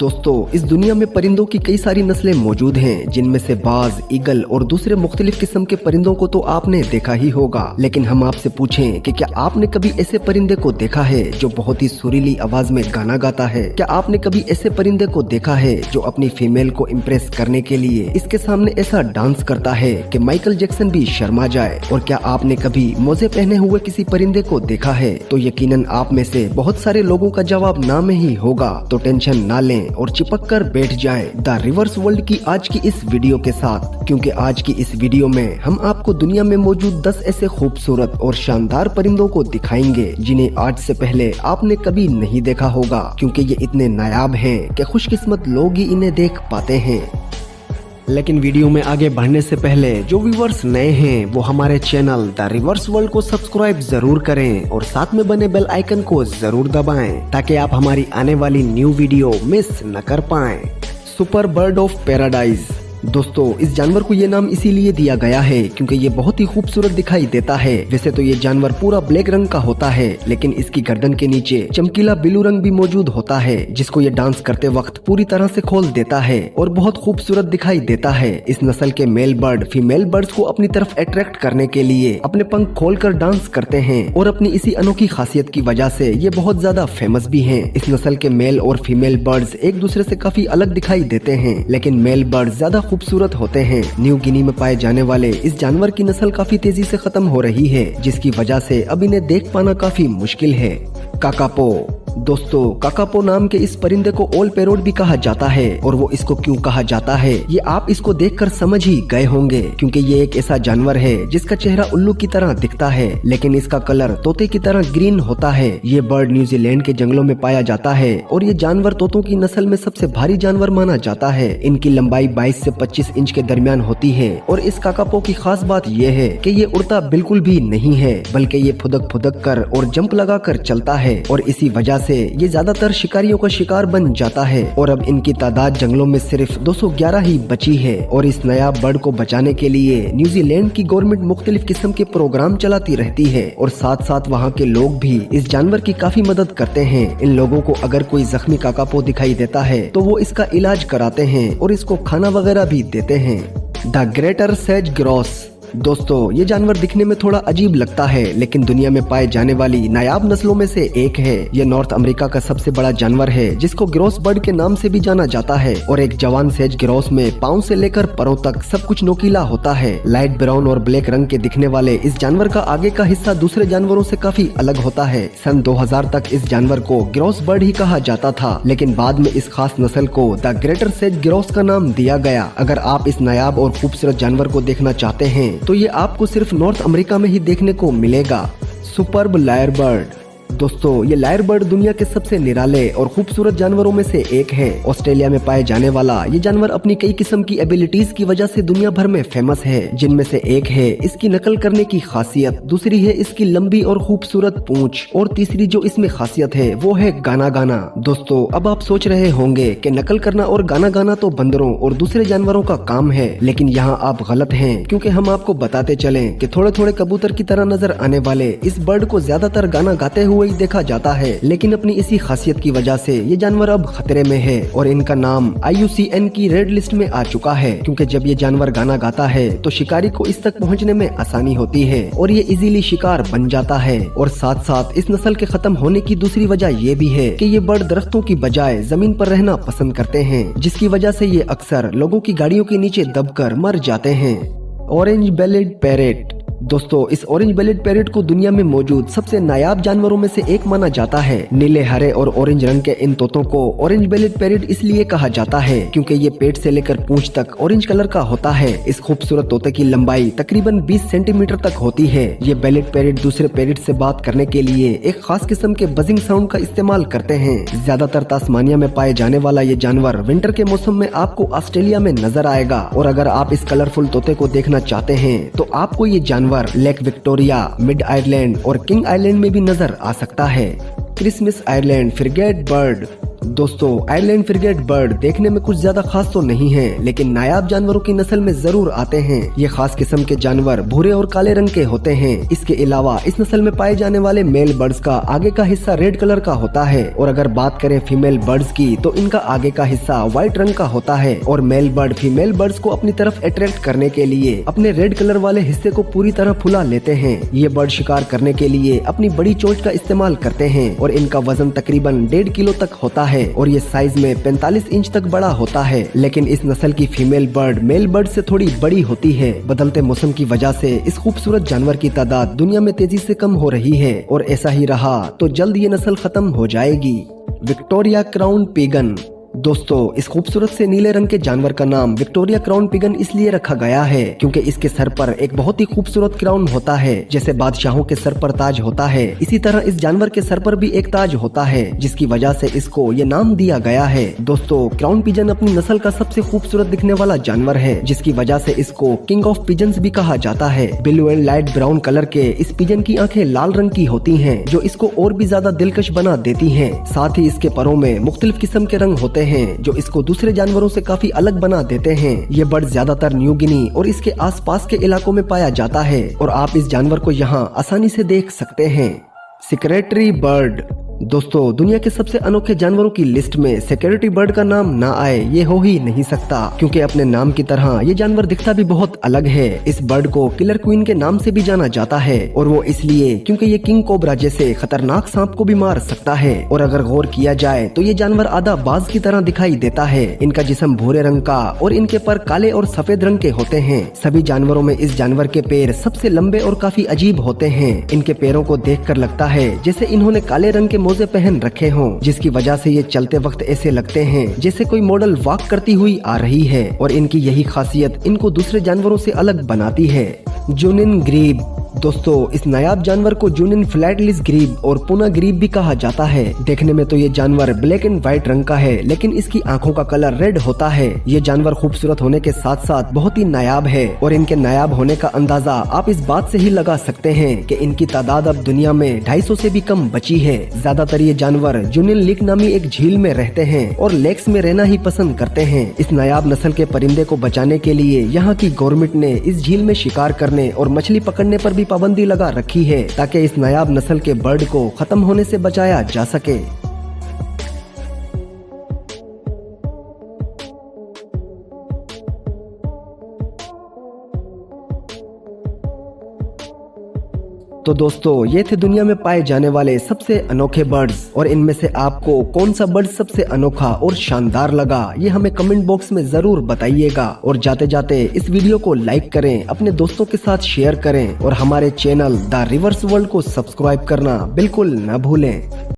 दोस्तों, इस दुनिया में परिंदों की कई सारी नस्लें मौजूद हैं, जिनमें से बाज, ईगल और दूसरे मुख्तलिफ किस्म के परिंदों को तो आपने देखा ही होगा। लेकिन हम आपसे पूछें कि क्या आपने कभी ऐसे परिंदे को देखा है जो बहुत ही सुरीली आवाज में गाना गाता है? क्या आपने कभी ऐसे परिंदे को देखा है जो अपनी फीमेल को इम्प्रेस करने के लिए इसके सामने ऐसा डांस करता है कि माइकल जैक्सन भी शर्मा जाए? और क्या आपने कभी मोजे पहने हुए किसी परिंदे को देखा है? तो यकीनन आप में से बहुत सारे लोगों का जवाब ना में ही होगा। तो टेंशन ना लें और चिपक कर बैठ जाएं द रिवर्स वर्ल्ड की आज की इस वीडियो के साथ, क्योंकि आज की इस वीडियो में हम आपको दुनिया में मौजूद 10 ऐसे खूबसूरत और शानदार परिंदों को दिखाएंगे जिन्हें आज से पहले आपने कभी नहीं देखा होगा, क्योंकि ये इतने नायाब हैं कि खुशकिस्मत लोग ही इन्हें देख पाते हैं। लेकिन वीडियो में आगे बढ़ने से पहले जो व्यूवर्स नए हैं वो हमारे चैनल द रिवर्स वर्ल्ड को सब्सक्राइब जरूर करें और साथ में बने बेल आइकन को जरूर दबाएं ताकि आप हमारी आने वाली न्यू वीडियो मिस न कर पाएं। Super bird of paradise. दोस्तों, इस जानवर को ये नाम इसीलिए दिया गया है क्योंकि ये बहुत ही खूबसूरत दिखाई देता है। वैसे तो ये जानवर पूरा ब्लैक रंग का होता है, लेकिन इसकी गर्दन के नीचे चमकीला ब्लू रंग भी मौजूद होता है, जिसको ये डांस करते वक्त पूरी तरह से खोल देता है और बहुत खूबसूरत दिखाई देता है। इस नस्ल के मेल बर्ड फीमेल बर्ड्स को अपनी तरफ अट्रैक्ट करने के लिए अपने पंख खोलकर डांस करते हैं और अपनी इसी अनोखी खासियत की वजह से ये बहुत ज्यादा फेमस भी हैं। इस नस्ल के मेल और फीमेल बर्ड्स एक दूसरे से काफी अलग दिखाई देते हैं, लेकिन मेल बर्ड ज्यादा खूबसूरत होते हैं। न्यू गिनी में पाए जाने वाले इस जानवर की नस्ल काफी तेजी से खत्म हो रही है, जिसकी वजह से अब इन्हें देख पाना काफी मुश्किल है। काकापो। दोस्तों, काकापो नाम के इस परिंदे को ओल पैरोट भी कहा जाता है, और वो इसको क्यों कहा जाता है ये आप इसको देखकर समझ ही गए होंगे, क्योंकि ये एक ऐसा जानवर है जिसका चेहरा उल्लू की तरह दिखता है, लेकिन इसका कलर तोते की तरह ग्रीन होता है। ये बर्ड न्यूजीलैंड के जंगलों में पाया जाता है और ये जानवर तोतों की नस्ल में सबसे भारी जानवर माना जाता है। इनकी लंबाई 22 से 25 इंच के दरमियान होती है और इस काकापो की खास बात ये है कि ये उड़ता बिल्कुल भी नहीं है, बल्कि ये फुदक फुदक कर और जंप लगा कर चलता है, और इसी वजह से ये ज्यादातर शिकारियों का शिकार बन जाता है। और अब इनकी तादाद जंगलों में सिर्फ 211 ही बची है, और इस नया बर्ड को बचाने के लिए न्यूजीलैंड की गवर्नमेंट मुख्तलिफ किस्म के प्रोग्राम चलाती रहती है, और साथ साथ वहाँ के लोग भी इस जानवर की काफी मदद करते हैं। इन लोगों को अगर कोई जख्मी काकापो दिखाई देता है तो वो इसका इलाज कराते हैं और इसको खाना वगैरह भी देते हैं। The greater says gross. दोस्तों, ये जानवर दिखने में थोड़ा अजीब लगता है, लेकिन दुनिया में पाए जाने वाली नायाब नस्लों में से एक है। ये नॉर्थ अमेरिका का सबसे बड़ा जानवर है, जिसको ग्रॉस बर्ड के नाम से भी जाना जाता है, और एक जवान सेज ग्रॉस में पाँव से लेकर पैरों तक सब कुछ नोकीला होता है। लाइट ब्राउन और ब्लैक रंग के दिखने वाले इस जानवर का आगे का हिस्सा दूसरे जानवरों से काफी अलग होता है। सन 2000 तक इस जानवर को ग्रॉस बर्ड ही कहा जाता था, लेकिन बाद में इस खास नस्ल को द ग्रेटर सेज ग्रॉस का नाम दिया गया। अगर आप इस नायाब और खूबसूरत जानवर को देखना चाहते हैं तो ये आपको सिर्फ नॉर्थ अमेरिका में ही देखने को मिलेगा। Superb lyrebird. दोस्तों, ये लायर बर्ड दुनिया के सबसे निराले और खूबसूरत जानवरों में से एक है। ऑस्ट्रेलिया में पाए जाने वाला ये जानवर अपनी कई किस्म की एबिलिटीज की वजह से दुनिया भर में फेमस है, जिनमें से एक है इसकी नकल करने की खासियत, दूसरी है इसकी लंबी और खूबसूरत पूंछ, और तीसरी जो इसमें खासियत है वो है गाना गाना। दोस्तों, अब आप सोच रहे होंगे कि नकल करना और गाना गाना तो बंदरों और दूसरे जानवरों का काम है, लेकिन यहाँ आप गलत हैं, क्योंकि हम आपको बताते चलें कि थोड़े थोड़े कबूतर की तरह नजर आने वाले इस बर्ड को ज्यादातर गाना गाते हुए ही देखा जाता है, लेकिन अपनी इसी खासियत की वजह से ये जानवर अब खतरे में है और इनका नाम IUCN की रेड लिस्ट में आ चुका है, क्योंकि जब ये जानवर गाना गाता है तो शिकारी को इस तक पहुंचने में आसानी होती है और ये इजीली शिकार बन जाता है। और साथ साथ इस नस्ल के खत्म होने की दूसरी वजह ये भी है कि ये बर्ड दरख्तों की बजाय जमीन पर रहना पसंद करते हैं, जिसकी वजह से ये अक्सर लोगों की गाड़ियों के नीचे दबकर मर जाते हैं। Orange bellied parrot. दोस्तों, इस ऑरेंज बेलेड पैरेट को दुनिया में मौजूद सबसे नायाब जानवरों में से एक माना जाता है। नीले, हरे और ऑरेंज रंग के इन तोतों को ऑरेंज बेलेड पैरेट इसलिए कहा जाता है क्योंकि ये पेट से लेकर पूंछ तक ऑरेंज कलर का होता है। इस खूबसूरत तोते की लंबाई तकरीबन 20 सेंटीमीटर तक होती है। ये बेलेड पैरेट दूसरे पैरेट से बात करने के लिए एक खास किस्म के बजिंग साउंड का इस्तेमाल करते हैं। ज्यादातर तास्मानिया में पाए जाने वाला ये जानवर विंटर के मौसम में आपको ऑस्ट्रेलिया में नजर आएगा, और अगर आप इस कलरफुल तोते को देखना चाहते हैं तो आपको ये जानवर लेक विक्टोरिया, मिड आयरलैंड और किंग आइलैंड में भी नजर आ सकता है। Christmas island frigate bird. दोस्तों आइलैंड फ्रिगेट बर्ड देखने में कुछ ज्यादा खास तो नहीं है, लेकिन नायाब जानवरों की नस्ल में जरूर आते हैं। ये खास किस्म के जानवर भूरे और काले रंग के होते हैं। इसके अलावा इस नस्ल में पाए जाने वाले मेल बर्ड्स का आगे का हिस्सा रेड कलर का होता है, और अगर बात करें फीमेल बर्ड्स की तो इनका आगे का हिस्सा व्हाइट रंग का होता है। और मेल बर्ड फीमेल बर्ड्स को अपनी तरफ अट्रैक्ट करने के लिए अपने रेड कलर वाले हिस्से को पूरी तरह फुला लेते हैं। ये बर्ड शिकार करने के लिए अपनी बड़ी चोंच का इस्तेमाल करते हैं और इनका वजन तकरीबन 1.5 किलो तक होता है और ये साइज में 45 इंच तक बड़ा होता है। लेकिन इस नस्ल की फीमेल बर्ड मेल बर्ड से थोड़ी बड़ी होती है। बदलते मौसम की वजह से इस खूबसूरत जानवर की तादाद दुनिया में तेजी से कम हो रही है और ऐसा ही रहा तो जल्द ये नस्ल खत्म हो जाएगी। Victoria crown pigeon. दोस्तों इस खूबसूरत से नीले रंग के जानवर का नाम विक्टोरिया क्राउन पिगन इसलिए रखा गया है क्योंकि इसके सर पर एक बहुत ही खूबसूरत क्राउन होता है। जैसे बादशाहों के सर पर ताज होता है, इसी तरह इस जानवर के सर पर भी एक ताज होता है, जिसकी वजह से इसको ये नाम दिया गया है। दोस्तों क्राउन पिजन अपनी नस्ल का सबसे खूबसूरत दिखने वाला जानवर है, जिसकी वजह से इसको किंग ऑफ पिजन्स भी कहा जाता है। Blue and light brown colour के इस पिजन की आंखें लाल रंग की होती हैं, जो इसको और भी ज्यादा दिलकश बना देती हैं। साथ ही इसके परों में मुख्तलिफ किस्म के रंग होते हैं जो इसको दूसरे जानवरों से काफी अलग बना देते हैं। ये बर्ड ज्यादातर न्यू गिनी और इसके आसपास के इलाकों में पाया जाता है और आप इस जानवर को यहाँ आसानी से देख सकते हैं। Secretary bird. दोस्तों दुनिया के सबसे अनोखे जानवरों की लिस्ट में सिक्योरिटी बर्ड का नाम ना आए ये हो ही नहीं सकता, क्योंकि अपने नाम की तरह ये जानवर दिखता भी बहुत अलग है। इस बर्ड को किलर क्वीन के नाम से भी जाना जाता है और वो इसलिए क्योंकि ये किंग कोबरा जैसे खतरनाक सांप को भी मार सकता है। और अगर गौर किया जाए तो ये जानवर आधा बाज की तरह दिखाई देता है। इनका जिस्म भूरे रंग का और इनके पर काले और सफेद रंग के होते हैं। सभी जानवरों में इस जानवर के पैर सबसे लंबे और काफी अजीब होते हैं। इनके पैरों को देखकर लगता है जैसे इन्होंने काले रंग के मोजे पहन रखे हों, जिसकी वजह से ये चलते वक्त ऐसे लगते हैं जैसे कोई मॉडल वॉक करती हुई आ रही है। और इनकी यही खासियत इनको दूसरे जानवरों से अलग बनाती है। जूनिन ग्रीब। दोस्तों इस नायाब जानवर को जूनिन फ्लैटलिस ग्रीब और पुना ग्रीब भी कहा जाता है। देखने में तो ये जानवर ब्लैक एंड व्हाइट रंग का है, लेकिन इसकी आंखों का कलर रेड होता है। ये जानवर खूबसूरत होने के साथ साथ बहुत ही नायाब है और इनके नायाब होने का अंदाजा आप इस बात से ही लगा सकते हैं कि इनकी तादाद अब दुनिया में 250 से भी कम बची है। ज्यादातर ये जानवर जूनिन लेक नामी एक झील में रहते हैं और लेक्स में रहना ही पसंद करते हैं। इस नायाब नस्ल के परिंदे को बचाने के लिए यहाँ की गवर्नमेंट ने इस झील में शिकार करने और मछली पकड़ने पर भी पाबंदी लगा रखी है, ताकि इस नायाब नस्ल के बर्ड को खत्म होने से बचाया जा सके। तो दोस्तों ये थे दुनिया में पाए जाने वाले सबसे अनोखे बर्ड्स, और इनमें से आपको कौन सा बर्ड सबसे अनोखा और शानदार लगा ये हमें कमेंट बॉक्स में जरूर बताइएगा। और जाते जाते इस वीडियो को लाइक करें, अपने दोस्तों के साथ शेयर करें और हमारे चैनल द रिवर्स वर्ल्ड को सब्सक्राइब करना बिल्कुल न भूलें।